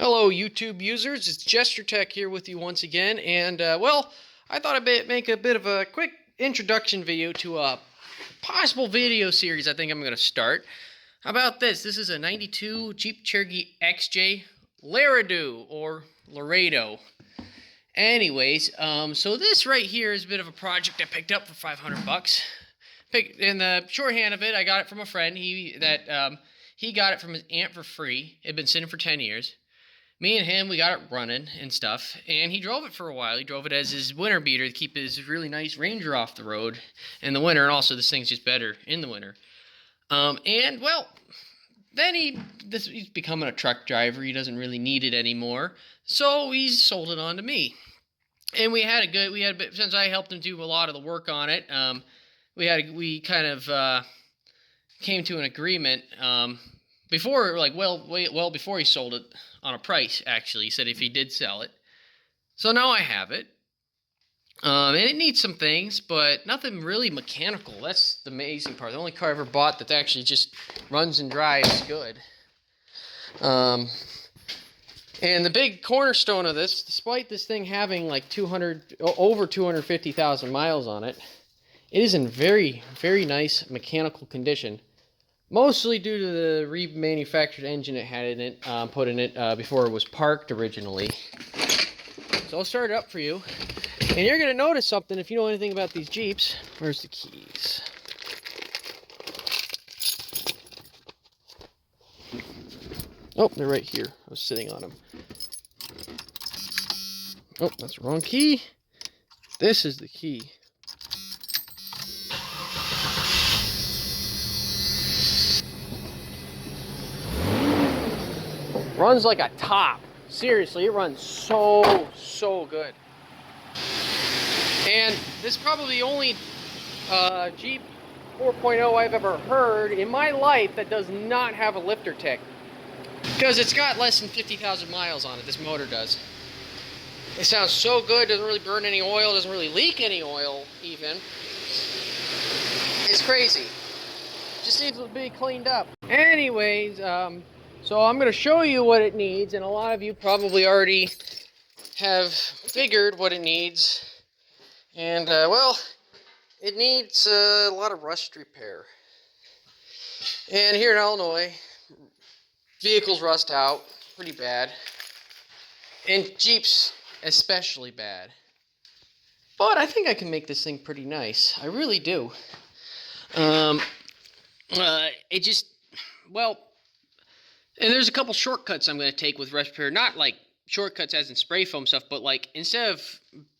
Hello, YouTube users. It's Gesture Tech here with you once again, and well, I thought I'd make a bit of a quick introduction video to a possible video series I think I'm going to start. How about this? This is a 92 Jeep Cherokee XJ Laredo, or Laredo. Anyways, so this right here is a bit of a project I picked up for 500 bucks. In the shorthand of it, I got it from a friend. He got it from his aunt for free. It had been sitting for 10 years. Me and him, we got it running and stuff, and he drove it for a while. He drove it as his winter beater to keep his really nice Ranger off the road in the winter, and also this thing's just better in the winter. And, well, then he's becoming a truck driver. He doesn't really need it anymore, so he's sold it on to me. And since I helped him do a lot of the work on it, we kind of came to an agreement, before he sold it, on a price, actually. He said if he did sell it. So now I have it. And it needs some things, but nothing really mechanical. That's the amazing part. The only car I ever bought that actually just runs and drives good. And the big cornerstone of this, despite this thing having like over 250,000 miles on it, it is in very, very nice mechanical condition. Mostly due to the remanufactured engine it had in it, put in it before it was parked originally. So I'll start it up for you. And you're going to notice something if you know anything about these Jeeps. Where's the keys? Oh, they're right here. I was sitting on them. Oh, that's the wrong key. This is the key. Runs like a top. Seriously, it runs so good. And this is probably the only Jeep 4.0 I've ever heard in my life that does not have a lifter tick. Because it's got less than 50,000 miles on it, this motor does. It sounds so good, doesn't really burn any oil, doesn't really leak any oil even. It's crazy. Just needs to be cleaned up. Anyways, so I'm going to show you what it needs, and a lot of you probably already have figured what it needs. And, well, it needs a lot of rust repair. And here in Illinois, vehicles rust out pretty bad. And Jeeps especially bad. But I think I can make this thing pretty nice. I really do. And there's a couple shortcuts I'm going to take with rust repair. Not like shortcuts as in spray foam stuff, but like instead of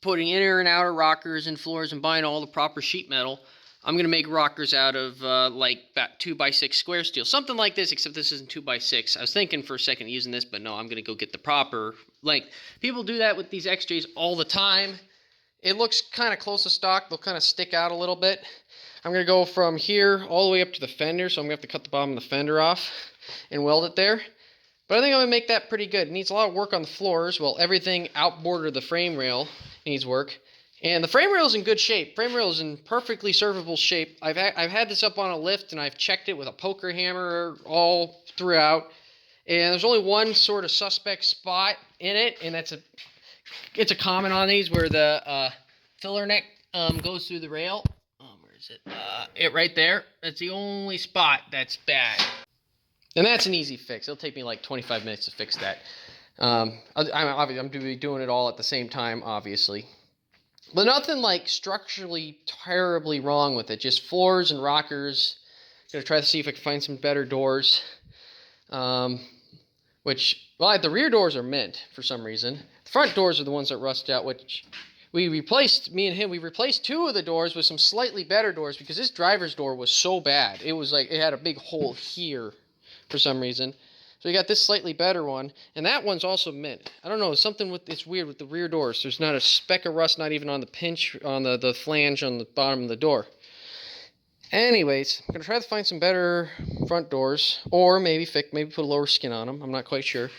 putting inner and outer rockers and floors and buying all the proper sheet metal, I'm going to make rockers out of like about 2x6 square steel. Something like this, except this isn't 2x6. I was thinking for a second using this, but no, I'm going to go get the proper length. People do that with these XJs all the time. It looks kind of close to stock. They'll kind of stick out a little bit. I'm going to go from here all the way up to the fender, so I'm going to have to cut the bottom of the fender off and weld it there. But I think I'm going to make that pretty good. It needs a lot of work on the floors. Well, everything outboard the frame rail needs work. And the frame rail is in good shape. Frame rail is in perfectly servable shape. I've had this up on a lift, and I've checked it with a poker hammer all throughout. And there's only one sort of suspect spot in it, and it's a common on these where the filler neck goes through the rail. Where is it? It right there. That's the only spot that's bad. And that's an easy fix. It'll take me like 25 minutes to fix that. I'm going to be doing it all at the same time, obviously. But nothing like structurally terribly wrong with it. Just floors and rockers. Going to try to see if I can find some better doors. The rear doors are mint for some reason. The front doors are the ones that rust out, which we replaced two of the doors with some slightly better doors because this driver's door was so bad. It was like it had a big hole here for some reason. So we got this slightly better one, and that one's also mint. I don't know, it's weird with the rear doors. There's not a speck of rust, not even on the pinch, on the flange on the bottom of the door. Anyways, I'm going to try to find some better front doors, or maybe put a lower skin on them. I'm not quite sure.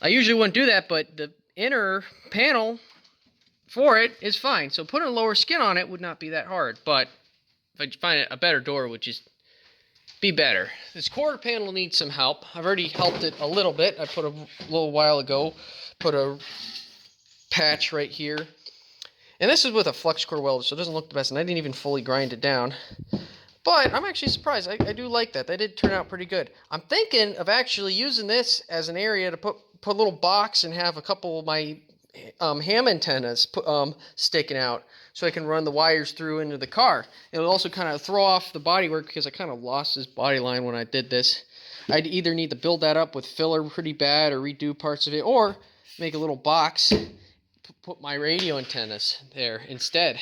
I usually wouldn't do that, but the inner panel for it is fine. So putting a lower skin on it would not be that hard, but if I find a better door, would just be better. This quarter panel needs some help. I've already helped it a little bit. I put a little while ago, put a patch right here. And this is with a flux core welder, so it doesn't look the best, and I didn't even fully grind it down. But I'm actually surprised. I do like that. That did turn out pretty good. I'm thinking of actually using this as an area to put a little box and have a couple of my ham antennas sticking out, so I can run the wires through into the car. It'll also kind of throw off the bodywork because I kind of lost this body line when I did this. I'd either need to build that up with filler pretty bad or redo parts of it, or make a little box, put my radio antennas there instead.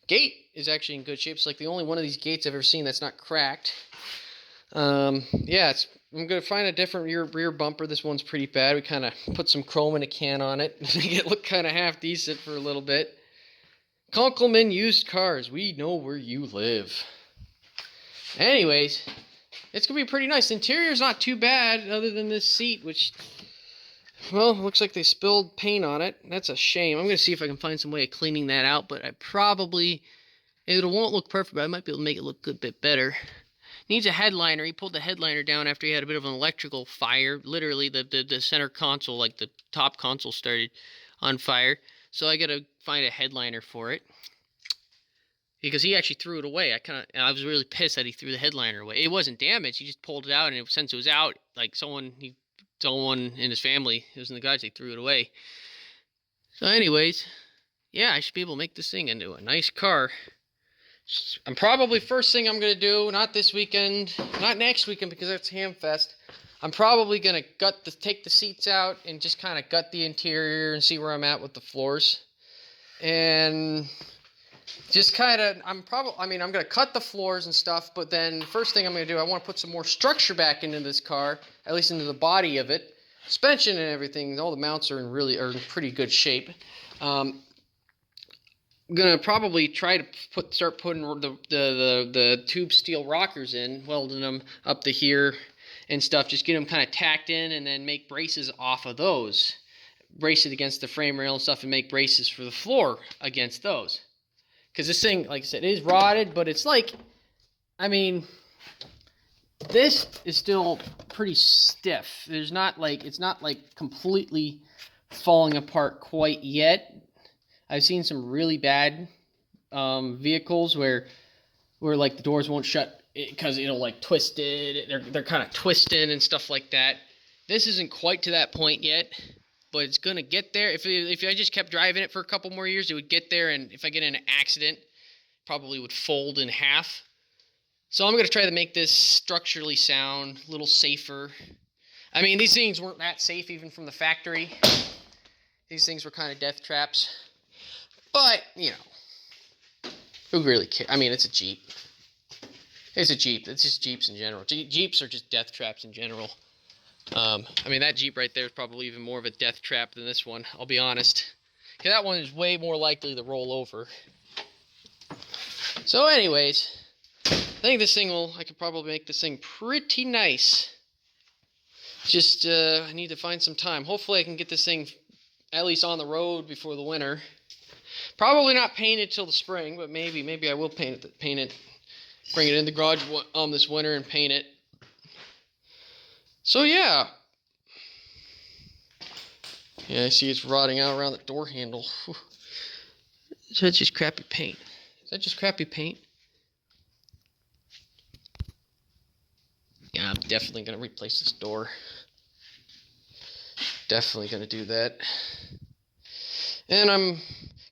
Gate is actually in good shape. It's like the only one of these gates I've ever seen that's not cracked. Yeah, I'm going to find a different rear bumper. This one's pretty bad. We kind of put some chrome in a can on it. Make it look kind of half decent for a little bit. Kunkelman Used Cars. We know where you live. Anyways, it's going to be pretty nice. The interior's not too bad other than this seat, which, well, looks like they spilled paint on it. That's a shame. I'm going to see if I can find some way of cleaning that out, but it won't look perfect, but I might be able to make it look a good bit better. Needs a headliner. He pulled the headliner down after he had a bit of an electrical fire. Literally, the center console, like the top console, started on fire. So I got to find a headliner for it. Because he actually threw it away. I was really pissed that he threw the headliner away. It wasn't damaged. He just pulled it out, and since it was out, like someone in his family, it was in the garage, they threw it away. So anyways, yeah, I should be able to make this thing into a nice car. I'm probably, first thing I'm going to do, not this weekend, not next weekend because that's Hamfest, I'm probably going to take the seats out and just kind of gut the interior and see where I'm at with the floors. And just kind of, I'm going to cut the floors and stuff, but then the first thing I'm going to do, I want to put some more structure back into this car, at least into the body of it. Suspension and everything, all the mounts are in pretty good shape. I'm gonna probably try to start putting the tube steel rockers in, welding them up to here and stuff. Just get them kind of tacked in, and then make braces off of those. Brace it against the frame rail and stuff, and make braces for the floor against those. Because this thing, like I said, is rotted, but it's like, I mean, this is still pretty stiff. It's not like completely falling apart quite yet. I've seen some really bad vehicles where like the doors won't shut because it'll like twist it. They're kind of twisting and stuff like that. This isn't quite to that point yet, but it's gonna get there. If I just kept driving it for a couple more years, it would get there. And if I get in an accident, probably would fold in half. So I'm gonna try to make this structurally sound, a little safer. I mean, these things weren't that safe even from the factory. These things were kind of death traps. But, you know, who really cares? I mean, it's a Jeep. It's a Jeep. It's just Jeeps in general. Jeeps are just death traps in general. I mean, that Jeep right there is probably even more of a death trap than this one, I'll be honest. Because that one is way more likely to roll over. So anyways, I think I could probably make this thing pretty nice. Just, I need to find some time. Hopefully I can get this thing at least on the road before the winter. Probably not painted till the spring, but maybe I will paint it, bring it in the garage this winter and paint it. So yeah. Yeah, I see it's rotting out around the door handle. Whew. So that's just crappy paint. Is that just crappy paint? Yeah, I'm definitely going to replace this door. Definitely going to do that. And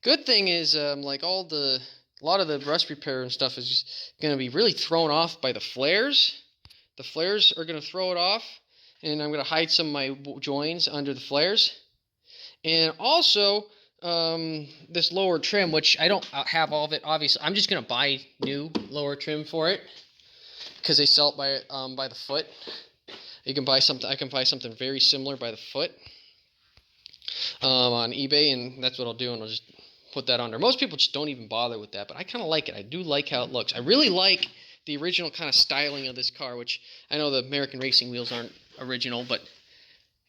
good thing is, like a lot of the rust repair and stuff is just going to be really thrown off by the flares. The flares are going to throw it off, and I'm going to hide some of my joins under the flares. And also, this lower trim, which I don't have all of it, obviously. I'm just going to buy new lower trim for it, because they sell it by the foot. You can buy something. I can buy something very similar by the foot on eBay, and that's what I'll do, and I'll just put that under. Most people just don't even bother with that, but I kind of like it. I do like how it looks. I really like the original kind of styling of this car, which I know the American racing wheels aren't original, but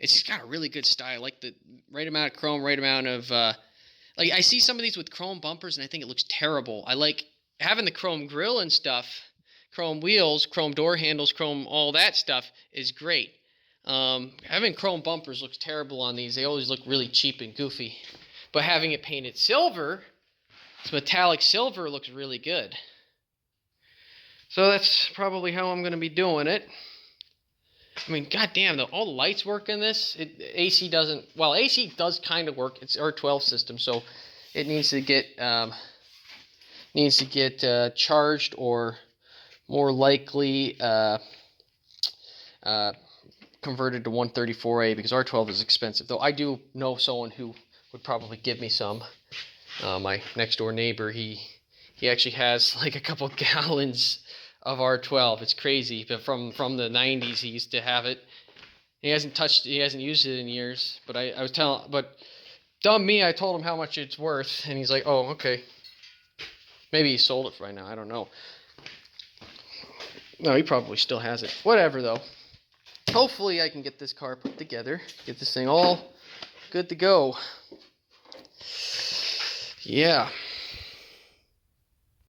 it's got a really good style. I like the right amount of chrome, right amount of like I see some of these with chrome bumpers, and I think it looks terrible. I like having the chrome grille and stuff. chrome wheels, chrome door handles, chrome all that stuff is great. Having chrome bumpers looks terrible on these. They always look really cheap and goofy. But having it painted silver, it's metallic silver, looks really good. So that's probably how I'm going to be doing it. I mean, goddamn, all the lights work in this. AC doesn't. Well, AC does kind of work. It's R12 system, so it needs to get charged, or more likely converted to 134A, because R12 is expensive. Though I do know someone who would probably give me some. My next door neighbor, he actually has like a couple gallons of R12. It's crazy, but from the 90s he used to have it. He hasn't used it in years. But dumb me, I told him how much it's worth, and he's like, oh, okay. Maybe he sold it right now, I don't know. No, he probably still has it. Whatever, though. Hopefully I can get this car put together, get this thing all good to go. Yeah.